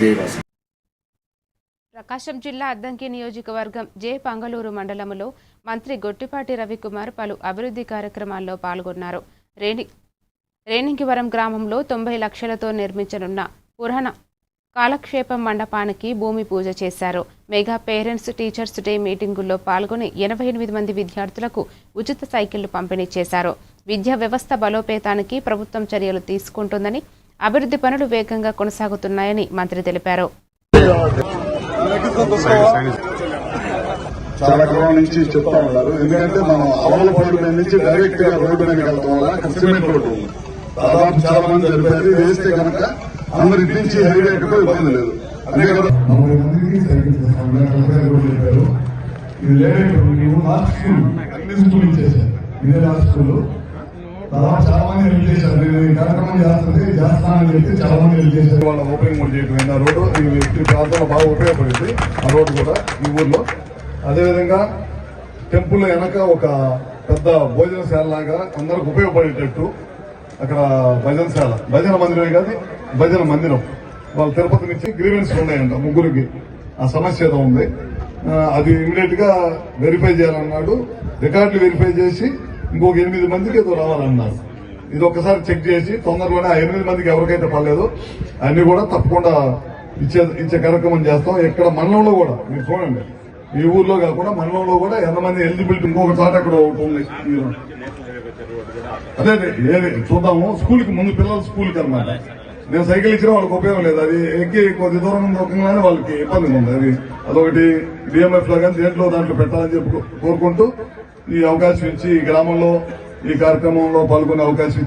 జయవాసం. ప్రకాశం జిల్లా అద్దంకి నియోజకవర్గం జే పంగళూరు మండలంలో మంత్రి గొట్టిపాటి రవికుమార్ పలు అభివృద్ధి కార్యక్రమాల్లో పాల్గొన్నారు. రేణింగివరం గ్రామంలో 90 లక్షలతో నిర్మించనున్న పురాణ కాలక్షేపం మండపానికి భూమి పూజ చేశారు. మెగా పేరెంట్స్ టీచర్స్ డే మీటింగుల్లో పాల్గొని 88 మంది విద్యార్థులకు ఉచిత సైకిళ్లు పంపిణీ చేశారు. విద్యా వ్యవస్థ బలోపేతానికి ప్రభుత్వం చర్యలు తీసుకుంటుందని, అభివృద్ధి పనులు వేగంగా కొనసాగుతున్నాయని మంత్రి తెలిపారు. చాలా కాలం నుంచి చెప్తా ఉన్నారు. ఎందుకంటే మనం అవలపల్లి నుంచి డైరెక్ట్ గా రోడ్డు మీద వెళ్తాం వల్ల సిమెంట్ రోడ్డు దాదాపు చాలా మంది జరిపారు. వేస్తే కనుక అందరి నుంచి హైవే ఎక్కడో ఇబ్బంది లేదు. అంతే కదా 40 మందికి చెప్పారు. ఇది లేదు లాస్ట్ స్కూల్ అన్ని స్కూల్ ఇచ్చేసారు. ఇదే లాస్ట్ స్కూల్ దాదాపు చాలా మంది హెల్ప్ చేశారు. నేను ఈ కార్యక్రమం చేస్తానని చెప్పి చాలా మంది హెల్ప్ చేశారు. వాళ్ళ ఓపెనింగ్ కూడా చేయకపోయింది. ఆ రోడ్డు ఈ ప్రాంతంలో బాగా ఉపయోగపడింది. ఆ రోడ్డు కూడా ఈ ఊర్లో. అదేవిధంగా టెంపుల్ వెనక ఒక పెద్ద భోజనశాల లాగా అందరికి ఉపయోగపడేటట్టు అక్కడ భజన మందిరమే కాదు, భజన మందిరం వాళ్ళు తిరుపతి నుంచి గ్రీవెన్స్ ఉన్నాయంట ముగ్గురికి. ఆ సమస్య ఏదో ఉంది, అది ఇమీడియట్ గా వెరిఫై చేయాలన్నాడు. రికార్డులు వెరిఫై చేసి ఇంకొక 8 మందికి ఏదో రావాలన్నారు. ఇది ఒకసారి చెక్ చేసి తొందరలోనే ఆ 8 మందికి ఎవరికైతే పర్లేదు అన్ని కూడా తప్పకుండా ఇచ్చే కార్యక్రమం చేస్తాం. ఇక్కడ మండలంలో కూడా మీరు చూడండి, ఈ ఊర్లో కాకుండా మండలంలో కూడా ఎంతమంది ఎలిజిబిలిటీ ఇంకొక చోట అక్కడ ఒకటి ఉంది. అదే ఏది చూద్దాము. స్కూల్కి ముందు పిల్లలు స్కూల్కి అనమాట. నేను సైకిల్ ఇచ్చినా వాళ్ళకి ఉపయోగం లేదు. అది ఎక్కి కొద్ది దూరం దొరకగానే వాళ్ళకి ఇబ్బంది ఉంది. అదొకటి డిఎంఎఫ్ లో కానీ దాంట్లో పెట్టాలని చెప్పి కోరుకుంటూ ఈ అవకాశం ఇచ్చి ఈ గ్రామంలో ఈ కార్యక్రమంలో పాల్గొనే అవకాశం